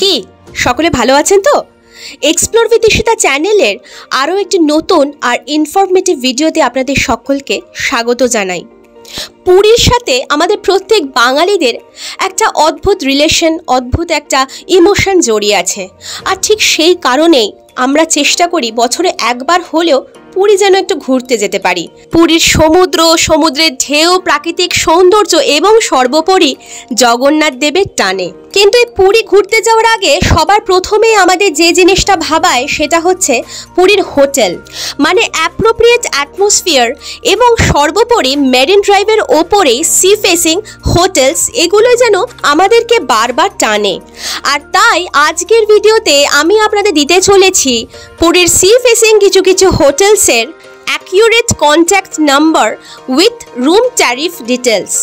কি সকলে ভালো আছেন তো? এক্সপ্লোর উইথ ঈশিতা চ্যানেলের আরও একটি নতুন আর ইনফরমেটিভ ভিডিওতে আপনাদের সকলকে স্বাগত জানাই। পুরীর সাথে আমাদের প্রত্যেক বাঙালিদের একটা অদ্ভুত রিলেশন, অদ্ভুত একটা ইমোশন জড়িয়ে আছে। আর ঠিক সেই কারণেই আমরা চেষ্টা করি বছরে একবার হলেও পুরী যেন একটু ঘুরতে যেতে পারি। পুরীর সমুদ্র, সমুদ্রের ঢেউ, প্রাকৃতিক সৌন্দর্য এবং সর্বোপরি জগন্নাথ দেবের টানে। কিন্তু এই পুরী ঘুরতে যাওয়ার আগে সবার প্রথমেই আমাদের যে জিনিসটা ভাবায় সেটা হচ্ছে পুরীর হোটেল, মানে অ্যাপ্রোপ্রিয়েট অ্যাটমসফিয়ার এবং সর্বোপরি মেরিন ড্রাইভের ওপরেই সি ফেসিং হোটেলস, এগুলোই যেন আমাদেরকে বারবার টানে। আর তাই আজকের ভিডিওতে আমি আপনাদের দিতে চলেছি পুরীর সি ফেসিং কিছু কিছু হোটেলসের accurate contact number with room tariff details.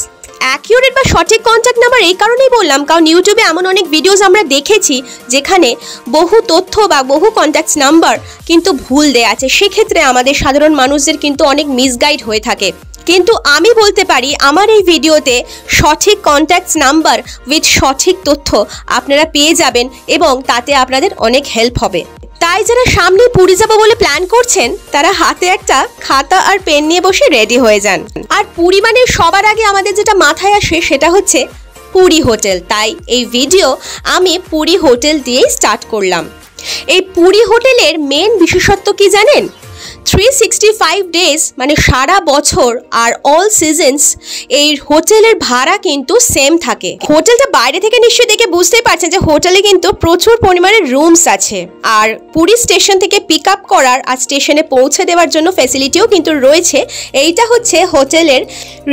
Accurate বা সঠিক কন্ট্যাক্ট নাম্বার এই কারণেই বললাম, কারণ ইউটিউবে এমন অনেক ভিডিওস আমরা দেখেছি যেখানে বহু তথ্য বা বহু কন্ট্যাক্ট নাম্বার কিন্তু ভুল দেয়া আছে। সেক্ষেত্রে আমাদের সাধারণ মানুষদের কিন্তু অনেক মিসগাইড হয়ে থাকে। কিন্তু আমি বলতে পারি আমার এই ভিডিওতে সঠিক কন্ট্যাক্ট নাম্বার উইথ সঠিক তথ্য আপনারা পেয়ে যাবেন এবং তাতে আপনাদের অনেক হেল্প হবে। তাই যারা সামনে পুরী যাবো বলে প্ল্যান করছেন তারা হাতে একটা খাতা আর পেন নিয়ে বসে রেডি হয়ে যান। আর পুরী মানে সবার আগে আমাদের যেটা মাথায় আসে সেটা হচ্ছে পুরী হোটেল। তাই এই ভিডিও আমি পুরী হোটেল দিয়েই স্টার্ট করলাম। এই পুরী হোটেলের মেন বিশেষত্ব কি জানেন? 365 ডেজ মানে সারা বছর আর অল সিজনস এই হোটেলের ভাড়া কিন্তু সেম থাকে। হোটেলটা বাইরে থেকে নিশ্চয়ই দেখে বুঝতেই পারছেন যে হোটেলে কিন্তু প্রচুর পরিমাণে রুমস আছে। আর পুরী স্টেশন থেকে পিক আপ করার আর স্টেশনে পৌঁছে দেওয়ার জন্য ফ্যাসিলিটিও কিন্তু রয়েছে। এইটা হচ্ছে হোটেলের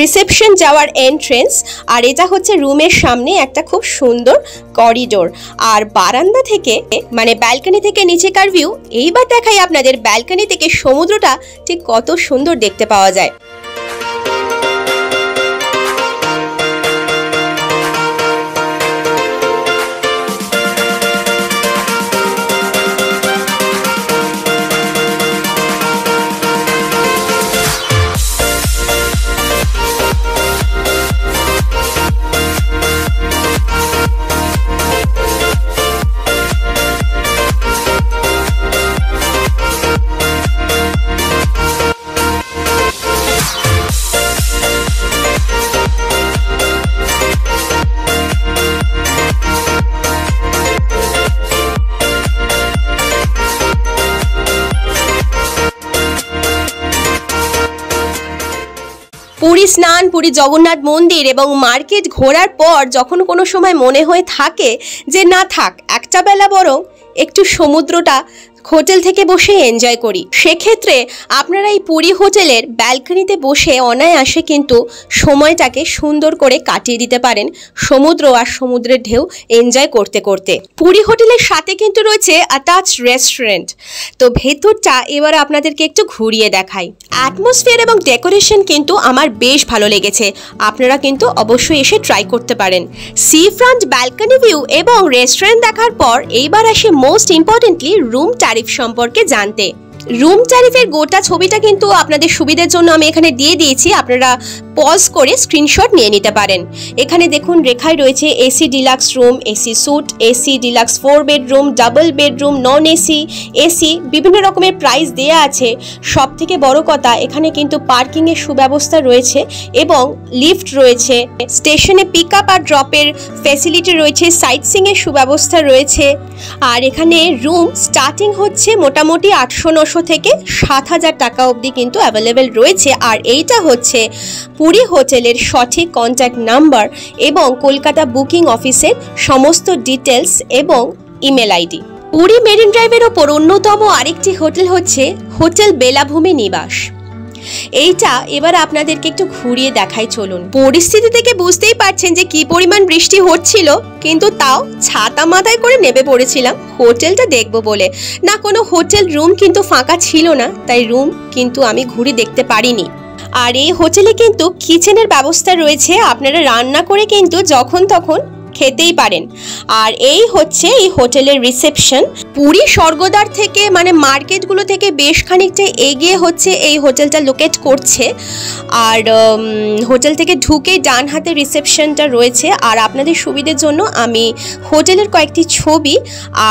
রিসেপশন যাওয়ার এন্ট্রেন্স, আর এটা হচ্ছে রুমের সামনে একটা খুব সুন্দর করিডোর। আর বারান্দা থেকে মানে ব্যালকনি থেকে নিচেকার ভিউ। এইবার দেখাই আপনাদের ব্যালকনি থেকে সমুদ্রটা ঠিক কত সুন্দর দেখতে পাওয়া যায়। পুরী স্নান, পুরী জগন্নাথ মন্দির এবং মার্কেট ঘোরার পর যখন কোনো সময় মনে হয়ে থাকে যে না থাক একটা বেলা বরং একটু সমুদ্রটা হোটেল থেকে বসে এনজয় করি, সেক্ষেত্রে আপনারা এই পুরী হোটেলের ব্যালকনিতে বসে অনায়াসে কিন্তু সময়টাকে সুন্দর করে কাটিয়ে দিতে পারেন সমুদ্র আর সমুদ্রের ঢেউ এনজয় করতে করতে। পুরী হোটেলের সাথে কিন্তু রয়েছে অ্যাটাচড রেস্টুরেন্ট। তো ভেতরটা এবার আপনাদেরকে একটু ঘুরিয়ে দেখাই। অ্যাটমসফিয়ার এবং ডেকোরেশন কিন্তু আমার বেশ ভালো লেগেছে। আপনারা কিন্তু অবশ্যই এসে ট্রাই করতে পারেন। সি ফ্রন্ট ব্যালকনি ভিউ এবং রেস্টুরেন্ট দেখার পর এইবার আসে মোস্ট ইম্পর্টেন্টলি রুম ট্যারিফ সম্পর্কে জানতে। রুম ট্যারিফের গোটা ছবিটা কিন্তু আপনাদের সুবিধার জন্য আমি এখানে দিয়ে দিয়েছি, আপনারা পজ করে স্ক্রিনশট নিয়ে নিতে পারেন। এখানে দেখুন রেখায় রয়েছে AC deluxe room, AC suite, AC deluxe 4 bedroom, double bedroom, non AC, AC, বিভিন্ন রকমের প্রাইস দেয়া আছে। সব থেকে বড় কথা এখানে কিন্তু পার্কিংয়ের সুব্যবস্থা রয়েছে এবং লিফট রয়েছে, স্টেশনে পিক আপ আর ড্রপের ফ্যাসিলিটি রয়েছে, সাইট সিইংয়ের সুব্যবস্থা রয়েছে। আর এখানে রুম স্টার্টিং হচ্ছে মোটামুটি 800-900 থেকে 7000 টাকা অবধি কিন্তু অ্যাভেলেবেল রয়েছে। আর এইটা হচ্ছে পুরী হোটেলের সঠিক কন্ট্যাক্ট নাম্বার এবং কলকাতা বুকিং অফিসের সমস্ত ডিটেলস এবং ইমেল আইডি। পুরী মেরিন ড্রাইভের ওপর অন্যতম আরেকটি হোটেল হচ্ছে হোটেল বেলাভূমি নিবাস। এইটা এবার আপনাদেরকে একটু ঘুরিয়ে দেখাই চলুন। পরিস্থিতি থেকে বুঝতেই পারছেন যে কি পরিমাণ বৃষ্টি হচ্ছিল, কিন্তু তাও ছাতা মাথায় করে নেমে পড়েছিলাম হোটেলটা দেখবো বলে। না, কোনো হোটেল রুম কিন্তু ফাঁকা ছিল না, তাই রুম কিন্তু আমি ঘুরে দেখতে পারিনি। আর এই হোটেলে কিন্তু কিচেনের ব্যবস্থা রয়েছে, আপনারা রান্না করে কিন্তু যখন তখন খেতেই পারেন। আর এই হচ্ছে এই হোটেলের রিসেপশন। পুরী স্বর্গদ্বার থেকে মানে মার্কেটগুলো থেকে বেশ খানিকটা এগিয়ে হচ্ছে এই হোটেলটা লোকেট করছে। আর হোটেল থেকে ঢুকেই ডান হাতে রিসেপশনটা রয়েছে। আর আপনাদের সুবিধার জন্য আমি হোটেলের কয়েকটি ছবি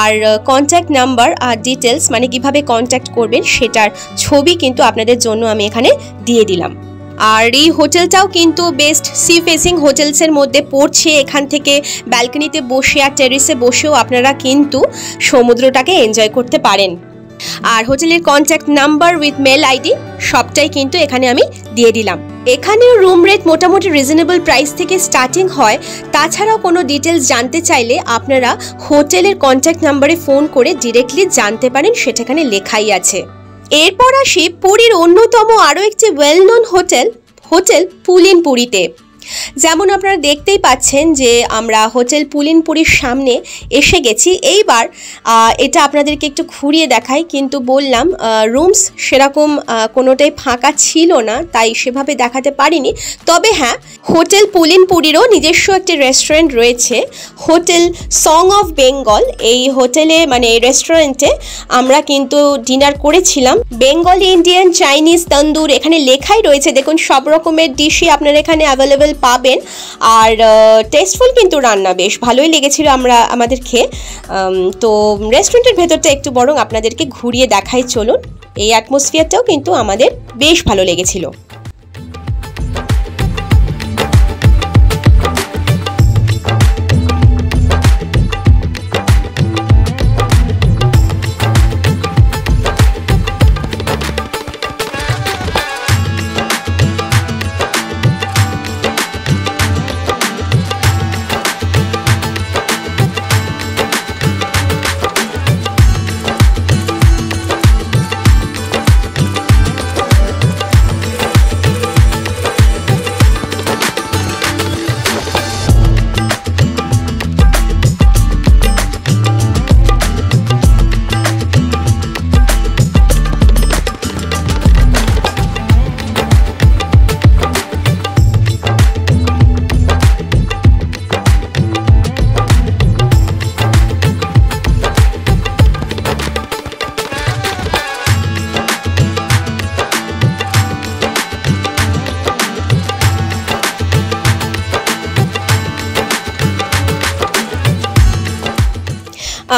আর কন্ট্যাক্ট নাম্বার আর ডিটেলস মানে কিভাবে কন্ট্যাক্ট করবেন সেটার ছবি কিন্তু আপনাদের জন্য আমি এখানে দিয়ে দিলাম। আর এই হোটেলটাও কিন্তু বেস্ট সি ফেসিং হোটেলসের মধ্যে পড়ছে। এখান থেকে ব্যালকনিতে বসে আর টেরেসে বসেও আপনারা কিন্তু সমুদ্রটাকে এনজয় করতে পারেন। আর হোটেলের contact number with mail ID সবটাই কিন্তু এখানে আমি দিয়ে দিলাম। এখানেও রুম রেট মোটামুটি রিজনেবল প্রাইস থেকে স্টার্টিং হয়। তাছাড়াও কোনো ডিটেলস জানতে চাইলে আপনারা হোটেলের কন্ট্যাক্ট নাম্বারে ফোন করে ডিরেক্টলি জানতে পারেন, সেটাখানে লেখাই আছে। এরপর আসি পুরীর অন্যতম আরও একটি ওয়েল নোন হোটেল পুলিনপুরিতে। যেমন আপনারা দেখতেই পাচ্ছেন যে আমরা হোটেল পুলিনপুরির সামনে এসে গেছি। এইবার এটা আপনাদেরকে একটু ঘুরিয়ে দেখাই, কিন্তু বললাম রুমস সেরকম কোনোটাই ফাঁকা ছিল না, তাই সেভাবে দেখাতে পারিনি। তবে হ্যাঁ, হোটেল পুলিনপুরিরও নিজস্ব একটি রেস্টুরেন্ট রয়েছে, হোটেল সং অফ বেঙ্গল। এই হোটেলে মানে এই রেস্টুরেন্টে আমরা কিন্তু ডিনার করেছিলাম। বেঙ্গলি, ইন্ডিয়ান, চাইনিজ, তন্দুর এখানে লেখাই রয়েছে। দেখুন সব রকমের ডিশই আপনারা এখানে অ্যাভেলেবেল পাবেন। আর টেস্টফুল কিন্তু রান্না, বেশ ভালোই লেগেছিল আমাদের খেয়ে। তো রেস্টুরেন্টের ভেতরটা একটু বরং আপনাদেরকে ঘুরিয়ে দেখাই চলুন। এই অ্যাটমসফিয়ারটাও কিন্তু আমাদের বেশ ভালো লেগেছিল।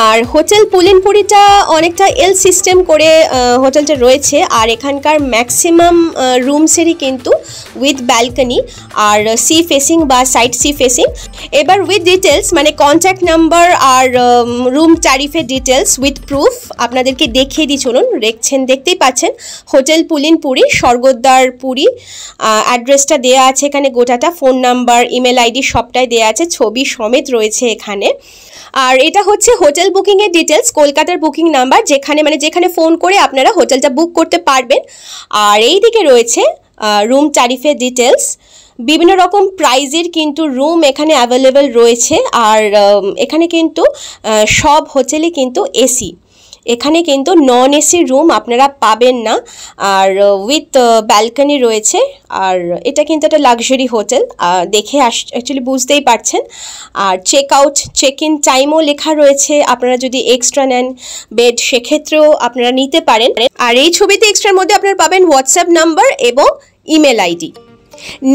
আর হোটেল পুলিনপুরিটা অনেকটা এল সিস্টেম করে হোটেলটা রয়েছে। আর এখানকার ম্যাক্সিমাম রুমসেরই কিন্তু উইথ ব্যালকনি আর সি ফেসিং বা সাইড সি ফেসিং। এবার উইথ ডিটেলস মানে কন্ট্যাক্ট নাম্বার আর রুম ট্যারিফের ডিটেলস উইথ প্রুফ আপনাদেরকে দেখিয়ে দিই চলুন। দেখতেই পাচ্ছেন হোটেল পুলিনপুরি, স্বর্গদ্বার পুরী। অ্যাড্রেসটা দেওয়া আছে এখানে, গোটাটা ফোন নাম্বার, ইমেল আইডি সবটাই দেওয়া আছে, ছবি সমেত রয়েছে এখানে। আর এটা হচ্ছে হোটেল বুকিংয়ের ডিটেলস, কলকাতার বুকিং নাম্বার, যেখানে ফোন করে আপনারা হোটেলটা বুক করতে পারবেন। আর এই দিকে রয়েছে রুম ট্যারিফের ডিটেলস। বিভিন্ন রকম প্রাইজের কিন্তু রুম এখানে অ্যাভেলেবেল রয়েছে। আর এখানে কিন্তু সব হোটেলে কিন্তু এসি, এখানে কিন্তু নন এসি রুম আপনারা পাবেন না। আর উইথ ব্যালকনি রয়েছে। আর এটা কিন্তু একটা লাক্সারি হোটেল, দেখে অ্যাকচুয়ালি বুঝতেই পারছেন। আর চেক ইন টাইমও লেখা রয়েছে, আপনারা যদি এক্সট্রা নেন বেড সেক্ষেত্রেও আপনারা নিতে পারেন। আর এই ছবিতে এক্সট্রার মধ্যে আপনারা পাবেন হোয়াটসঅ্যাপ নাম্বার এবং ইমেল আইডি।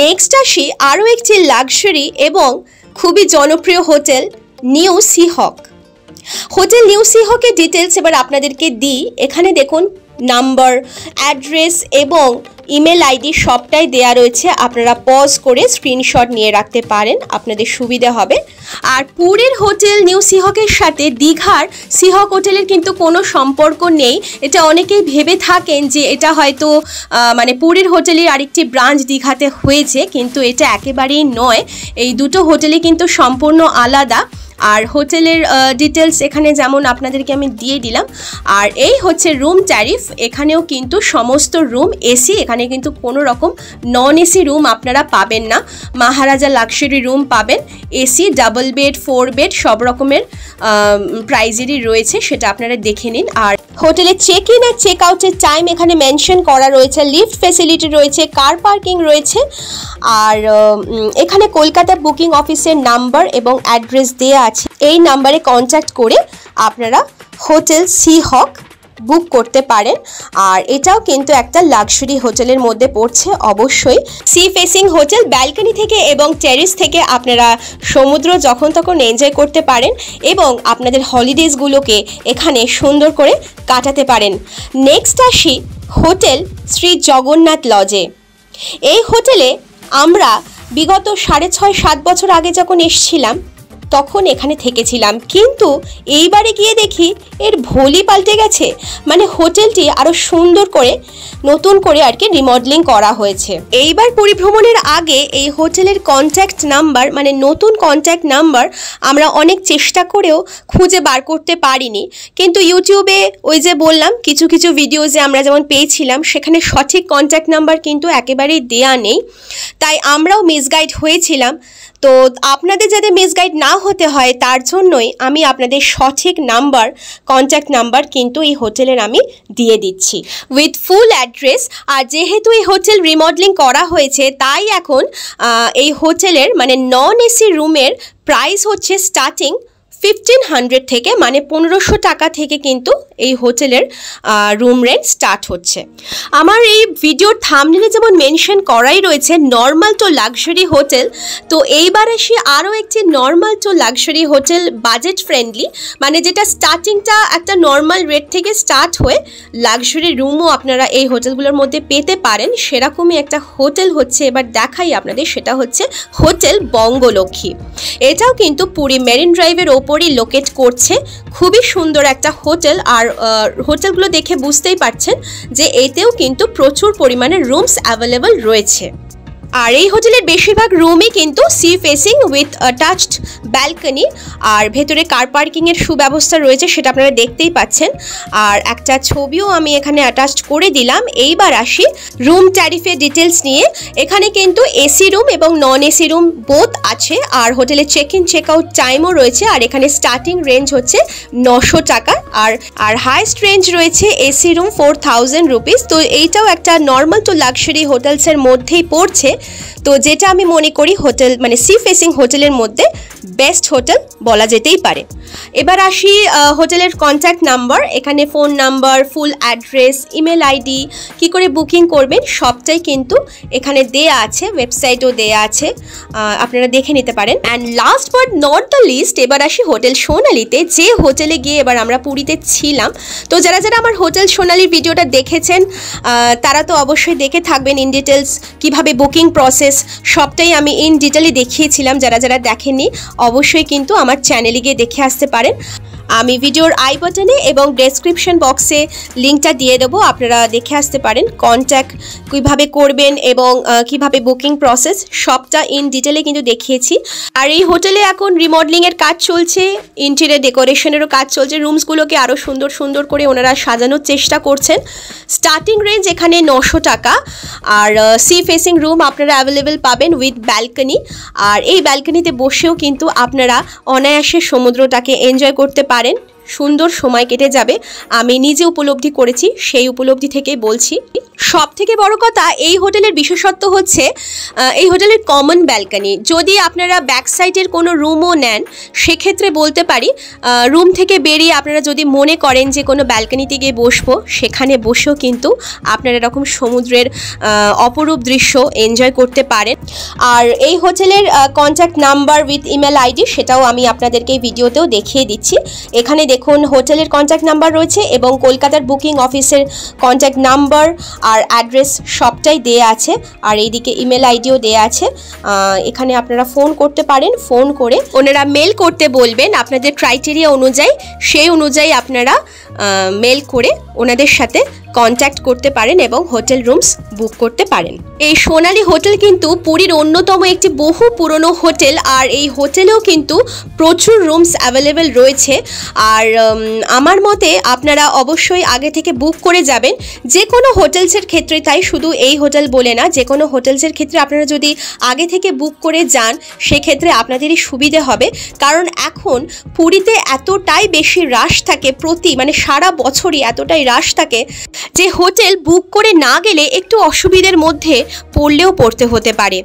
নেক্সট আসি আরও একটি লাক্সারি এবং খুবই জনপ্রিয় hotel, new Seahawk. Hotel new সিহকের ডিটেলস এবার আপনাদেরকে দিই। এখানে দেখুন নাম্বার, অ্যাড্রেস এবং ইমেল আইডি সবটাই দেয়া রয়েছে, আপনারা পজ করে স্ক্রিনশট নিয়ে রাখতে পারেন, আপনাদের সুবিধা হবে। আর পুরীর হোটেল নিউ সিহকের সাথে দীঘার সিহক হোটেলের কিন্তু কোনো সম্পর্ক নেই। এটা অনেকেই ভেবে থাকেন যে এটা হয়তো মানে পুরীর হোটেলের আরেকটি ব্রাঞ্চ দীঘাতে হয়েছে, কিন্তু এটা একেবারেই নয়। এই দুটো হোটেলই কিন্তু সম্পূর্ণ আলাদা। আর হোটেলের ডিটেলস এখানে যেমন আপনাদেরকে আমি দিয়ে দিলাম। আর এই হচ্ছে রুম ট্যারিফ, এখানেও কিন্তু সমস্ত রুম এসি, এখানে কিন্তু কোনো রকম নন এসি রুম আপনারা পাবেন না। মহারাজা লাক্সারি রুম পাবেন, এসি, ডাবল বেড, 4 বেড সব রকমের প্রাইজেরই রয়েছে, সেটা আপনারা দেখে নিন। আর হোটেলে চেক ইন আর চেক আউটের টাইম এখানে মেনশন করা রয়েছে, লিফট ফেসিলিটি রয়েছে, কার পার্কিং রয়েছে। আর এখানে কলকাতা বুকিং অফিসের নাম্বার এবং অ্যাড্রেস দেওয়া আছে, এই নাম্বারে কন্ট্যাক্ট করে আপনারা হোটেল সি হক বুক করতে পারেন। আর এটাও কিন্তু একটা লাক্সারি হোটেলের মধ্যে পড়ছে অবশ্যই। সি ফেসিং হোটেল, ব্যালকনি থেকে এবং টেরেস থেকে আপনারা সমুদ্র যখন তখন এনজয় করতে পারেন এবং আপনাদের হলিডেজগুলোকে এখানে সুন্দর করে কাটাতে পারেন। নেক্সট আসি হোটেল শ্রী জগন্নাথ লজে। এই হোটেলে আমরা বিগত 6.5-7 বছর আগে যখন এসেছিলাম তখন এখানে থেকেছিলাম, কিন্তু এইবারে গিয়ে দেখি এর ভলি পাল্টে গেছে। মানে হোটেলটি আরও সুন্দর করে নতুন করে আর কি রিমডেলিং করা হয়েছে। এইবার পরিভ্রমণের আগে এই হোটেলের কন্ট্যাক্ট নাম্বার, মানে নতুন কন্ট্যাক্ট নাম্বার আমরা অনেক চেষ্টা করেও খুঁজে বার করতে পারিনি, কিন্তু ইউটিউবে ওই যে বললাম কিছু কিছু ভিডিওজে আমরা যেমন পেয়েছিলাম সেখানে সঠিক কন্ট্যাক্ট নাম্বার কিন্তু একেবারেই দেয়া নেই, তাই আমরাও মিসগাইড হয়েছিলাম। তো আপনাদের যাতে মিসগাইড না হতে হয় তার জন্যই আমি আপনাদের সঠিক নাম্বার, কন্ট্যাক্ট নাম্বার কিন্তু এই হোটেলের আমি দিয়ে দিচ্ছি উইথ ফুল অ্যাড্রেস। আর যেহেতু এই হোটেল রিমডেলিং করা হয়েছে তাই এখন এই হোটেলের মানে নন এসি রুমের প্রাইস হচ্ছে স্টার্টিং 1500 থেকে, মানে 1500 টাকা থেকে কিন্তু এই হোটেলের রুম রেন্ট স্টার্ট হচ্ছে। আমার এই ভিডিওর থাম্বনেলে যেমন মেনশন করাই রয়েছে নর্মাল টু লাক্সারি হোটেল, তো এইবার আসি আরও একটি normal to luxury hotel, budget friendly, মানে যেটা স্টার্টিংটা একটা নর্মাল রেট থেকে স্টার্ট হয়ে লাক্সারি রুমও আপনারা এই হোটেলগুলোর মধ্যে পেতে পারেন, সেরকমই একটা হোটেল হচ্ছে। এবার দেখাই আপনাদের, সেটা হচ্ছে হোটেল বঙ্গলক্ষ্মী। এটাও কিন্তু পুরী মেরিন ড্রাইভের ওপরই লোকেট করছে, খুবই সুন্দর একটা হোটেল। আর হোটেলগুলো দেখে বুঝতেই পারছেন যে এতেও কিন্তু প্রচুর পরিমাণে রুমস অ্যাভেলেবল রয়েছে। আর এই হোটেলের বেশিরভাগ রুমই কিন্তু sea facing with attached balcony, আর ভেতরে কার পার্কিংয়ের সুব্যবস্থা রয়েছে সেটা আপনারা দেখতেই পাচ্ছেন। আর একটা ছবিও আমি এখানে অ্যাটাচড করে দিলাম। এইবার আসি রুম ট্যারিফের ডিটেলস নিয়ে। এখানে কিন্তু এসি রুম এবং নন এসি রুম বোথ আছে, আর হোটেলে চেক ইন চেক আউট টাইমও রয়েছে। আর এখানে স্টার্টিং রেঞ্জ হচ্ছে 900 টাকা, আর হাইস্ট রেঞ্জ রয়েছে এসি রুম 4000 রুপিস। তো এইটাও একটা নর্মাল টু লাক্সারি হোটেলসের মধ্যেই পড়ছে, তো যেটা আমি মনে করি হোটেল মানে সি ফেসিং হোটেলের মধ্যে বেস্ট হোটেল বলা যেতেই পারে। এবার আসি হোটেলের কন্ট্যাক্ট নাম্বার। এখানে phone number, full address, email ID, কী করে বুকিং করবেন সবটাই কিন্তু এখানে দেয়া আছে, ওয়েবসাইটও দেয়া আছে, আপনারা দেখে নিতে পারেন। And last but not the least, এবার আসি হোটেল সোনালিতে, যে হোটেলে গিয়ে এবার আমরা পুরীতে ছিলাম। তো যারা যারা আমার হোটেল সোনালির ভিডিওটা দেখেছেন তারা তো অবশ্যই দেখে থাকবেন ইন ডিটেলস কীভাবে বুকিং প্রসেস সবটাই আমি ইন ডিটেলে দেখিয়েছিলাম। যারা যারা দেখেননি অবশ্যই কিন্তু আমার চ্যানেলে গিয়ে দেখে আসতে পারেন। আমি ভিডিওর আই বাটনে এবং ডেসক্রিপশন বক্সে লিঙ্কটা দিয়ে দেবো, আপনারা দেখে আসতে পারেন। কন্ট্যাক্ট কীভাবে করবেন এবং কিভাবে বুকিং প্রসেস সবটা ইন ডিটেলে কিন্তু দেখিয়েছি। আর এই হোটেলে এখন রিমডেলিংয়ের কাজ চলছে, ইন্টেরিয়র ডেকোরেশনেরও কাজ চলছে, রুমসগুলোকে আরও সুন্দর সুন্দর করে ওনারা সাজানোর চেষ্টা করছেন। স্টার্টিং রেঞ্জ এখানে 900 টাকা, আর সি ফেসিং রুম আপনারা অ্যাভেলেবেল পাবেন উইথ ব্যালকনি। আর এই ব্যালকনিতে বসেও কিন্তু আপনারা অনায়াসে সমুদ্রটাকে এনজয় করতে পারেন, সুন্দর সময় কেটে যাবে। আমি নিজে উপলব্ধি করেছি, সেই উপলব্ধি থেকেই বলছি। সব থেকে বড় কথা, এই হোটেলের বিশেষত্ব হচ্ছে এই হোটেলের কমন ব্যালকনি। যদি আপনারা ব্যাক সাইডের কোনো রুমও নেন সেক্ষেত্রে বলতে পারি রুম থেকে বেরিয়ে আপনারা যদি মনে করেন যে কোনো ব্যালকনিতে গিয়ে বসবো, সেখানে বসেও কিন্তু আপনারা এরকম সমুদ্রের অপরূপ দৃশ্য এনজয় করতে পারেন। আর এই হোটেলের contact number with email ID সেটাও আমি আপনাদেরকে এই ভিডিওতেও দেখিয়ে দিচ্ছি। এখানে দেখুন হোটেলের কন্ট্যাক্ট নাম্বার রয়েছে এবং কলকাতার বুকিং অফিসের কন্ট্যাক্ট নাম্বার আর অ্যাড্রেস সবটাই দেয়া আছে, আর এইদিকে ইমেল আইডিও দেয়া আছে। এখানে আপনারা ফোন করতে পারেন, ফোন করে ওনারা মেল করতে বলবেন আপনাদের ক্রাইটেরিয়া অনুযায়ী, সেই অনুযায়ী আপনারা মেল করে ওনাদের সাথে কন্ট্যাক্ট করতে পারেন এবং হোটেল রুমস বুক করতে পারেন। এই সোনালী হোটেল কিন্তু পুরীর অন্যতম একটি বহু পুরনো হোটেল, আর এই হোটেলেও কিন্তু প্রচুর রুমস অ্যাভেলেবেল রয়েছে। আর আমার মতে আপনারা অবশ্যই আগে থেকে বুক করে যাবেন, যে কোনো হোটেলসের ক্ষেত্রে, তাই শুধু এই হোটেল বলে না, যে কোনো হোটেলসের ক্ষেত্রে আপনারা যদি আগে থেকে বুক করে যান সেক্ষেত্রে আপনাদেরই সুবিধে হবে। কারণ এখন পুরীতে এতটাই বেশি রাশ থাকে, মানে সারা বছরই এতটাই রাশ থাকে যে হোটেল বুক করে না গেলে একটু অসুবিধার মধ্যে পড়তে হতে পারে।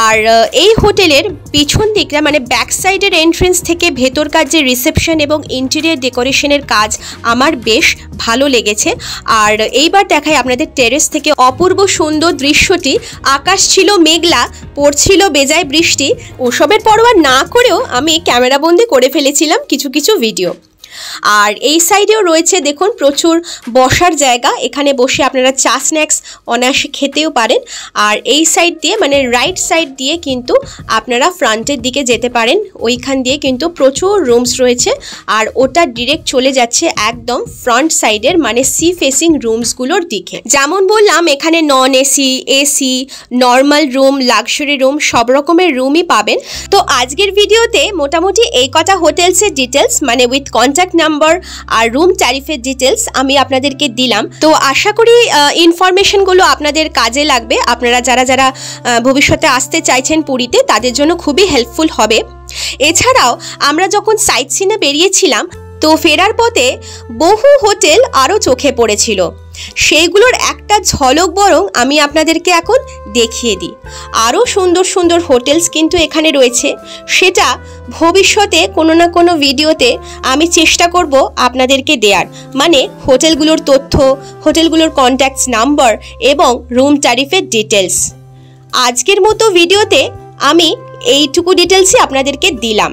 আর এই হোটেলের পিছন দিকটা মানে ব্যাক সাইডের এন্ট্রেন্স থেকে ভেতরকার যে রিসেপশন এবং ইন্টেরিয়র ডেকোরেশনের কাজ আমার বেশ ভালো লেগেছে। আর এইবার দেখাই আপনাদের টেরেস থেকে অপূর্ব সুন্দর দৃশ্যটি। আকাশ ছিল মেঘলা, পড়ছিল বেজায় বৃষ্টি, ওসবের পরোয়া না করেও আমি ক্যামেরাবন্দি করে ফেলেছিলাম কিছু কিছু ভিডিও। আর এই সাইডেও রয়েছে দেখুন প্রচুর বসার জায়গা, এখানে বসে আপনারা চা স্ন্যাক্স অনায়াসে খেতেও পারেন। আর এই সাইড দিয়ে মানে রাইট সাইড দিয়ে কিন্তু আপনারা ফ্রন্টের দিকে যেতে পারেন, ওইখান দিয়ে কিন্তু প্রচুর রুমস রয়েছে। আর ওটা ডিরেক্ট চলে যাচ্ছে একদম ফ্রন্ট সাইডের মানে সি ফেসিং রুমসগুলোর দিকে। যেমন বললাম এখানে নন AC, AC, normal room, luxury room সব রকমের রুমই পাবেন। তো আজকের ভিডিওতে মোটামুটি এই কটা হোটেলসের ডিটেলস মানে উইথ কন্ট্যাক্ট নাম্বার আর রুম ট্যারিফের ডিটেলস আমি আপনাদেরকে দিলাম। তো আশা করি ইনফরমেশনগুলো আপনাদের কাজে লাগবে। আপনারা যারা যারা ভবিষ্যতে আসতে চাইছেন পুরীতে তাদের জন্য খুবই হেল্পফুল হবে। এছাড়াও আমরা যখন সাইট সিনে বেরিয়েছিলাম তো ফেরার পথে বহু হোটেল আরও চোখে পড়েছিল, সেইগুলোর একটা ঝলক বরং আমি আপনাদেরকে এখন দেখিয়ে দিই। আরও সুন্দর সুন্দর হোটেলস কিন্তু এখানে রয়েছে, সেটা ভবিষ্যতে কোনো না কোনো ভিডিওতে আমি চেষ্টা করব আপনাদেরকে দেওয়ার, মানে হোটেলগুলোর তথ্য, হোটেলগুলোর কন্ট্যাক্ট নাম্বার এবং রুম ট্যারিফের ডিটেলস। আজকের মতো ভিডিওতে আমি এইটুকু ডিটেলসই আপনাদেরকে দিলাম।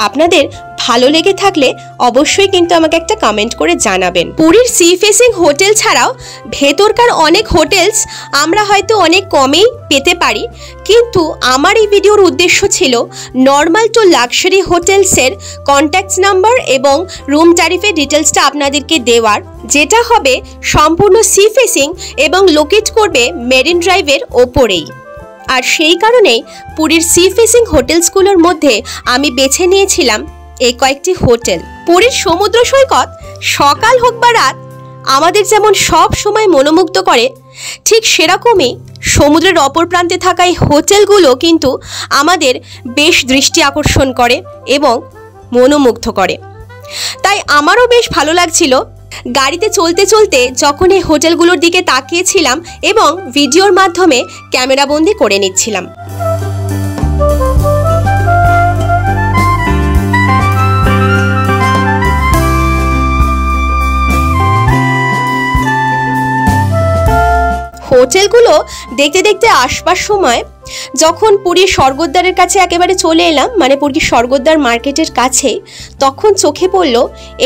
আপনাদের ভালো লেগে থাকলে অবশ্যই কিন্তু আমাকে একটা কমেন্ট করে জানাবেন। পুরীর সি ফেসিং হোটেল ছাড়াও ভেতরকার অনেক হোটেলস আমরা হয়তো অনেক কমেই পেতে পারি, কিন্তু আমার এই ভিডিওর উদ্দেশ্য ছিল নর্মাল টু লাক্সারি হোটেলসের কন্ট্যাক্ট নাম্বার এবং রুম ট্যারিফের ডিটেলসটা আপনাদেরকে দেওয়ার, যেটা হবে সম্পূর্ণ সি ফেসিং এবং লোকেট করবে মেরিন ড্রাইভের ওপরেই। আর সেই কারণেই পুরীর সি ফেসিং হোটেলসগুলোর মধ্যে আমি বেছে নিয়েছিলাম এই কয়েকটি হোটেল। পুরীর সমুদ্র সৈকত সকাল হোক বা রাত আমাদের যেমন সব সময় মনোমুগ্ধ করে, ঠিক সেরকমই সমুদ্রের অপর প্রান্তে থাকা এই হোটেলগুলো কিন্তু আমাদের বেশ দৃষ্টি আকর্ষণ করে এবং মনোমুগ্ধ করে। তাই আমারও বেশ ভালো লাগছিল গাড়িতে চলতে চলতে যখন এই হোটেলগুলোর দিকে তাকিয়েছিলাম এবং ভিডিওর মাধ্যমে ক্যামেরাবন্দি করে নিচ্ছিলাম। হোটেলগুলো দেখতে দেখতে আসবার সময় যখন পুরীর স্বর্গদ্বারের কাছে একেবারে চলে এলাম, মানে পুরীর স্বর্গদ্বার মার্কেটের কাছে, তখন চোখে পড়ল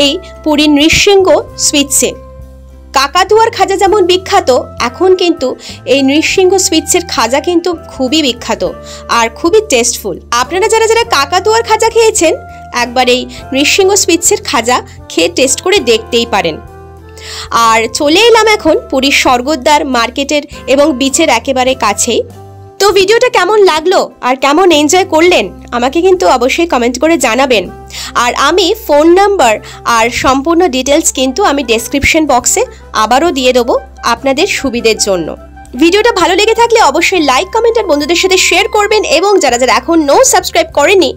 এই পুরীর নৃসিংহ সুইটসে। কাকাতুয়ার খাজা যেমন বিখ্যাত, এখন কিন্তু এই নৃসিংহ সুইটসের খাজা কিন্তু খুবই বিখ্যাত আর খুবই টেস্টফুল। আপনারা যারা যারা কাকাতুয়ার খাজা খেয়েছেন একবার এই নৃসিংহ সুইটসের খাজা খেয়ে টেস্ট করে দেখতেই পারেন। আর চলে এলাম এখন পুরীর স্বর্গদ্বার মার্কেটের এবং বিচের একেবারে কাছেই। তো ভিডিওটা কেমন লাগলো আর কেমন এনজয় করলেন আমাকে কিন্তু অবশ্যই কমেন্ট করে জানাবেন। আর আমি ফোন নাম্বার আর সম্পূর্ণ ডিটেলস কিন্তু আমি ডেসক্রিপশন বক্সে আবারও দিয়ে দেবো আপনাদের সুবিধের জন্য। ভিডিওটা ভালো লেগে থাকলে অবশ্যই লাইক, কমেন্ট আর বন্ধুদের সাথে শেয়ার করবেন, এবং যারা যারা এখন সাবস্ক্রাইব করেনি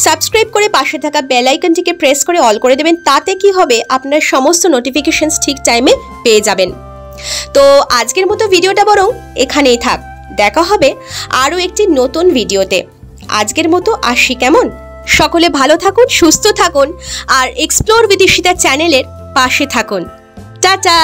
সাবস্ক্রাইব করে পাশে থাকা বেল আইকনটিকে প্রেস করে অল করে দেবেন। তাতে কি হবে, আপনার সমস্ত নোটিফিকেশনস ঠিক টাইমে পেয়ে যাবেন। তো আজকের মতো ভিডিওটা বরং এখানেই থাক, দেখা হবে আরও একটি নতুন ভিডিওতে। আজকের মতো আসি, কেমন? সকলে ভালো থাকুন, সুস্থ থাকুন আর এক্সপ্লোর উইথ ঈশিতা চ্যানেলের পাশে থাকুন। টাটা।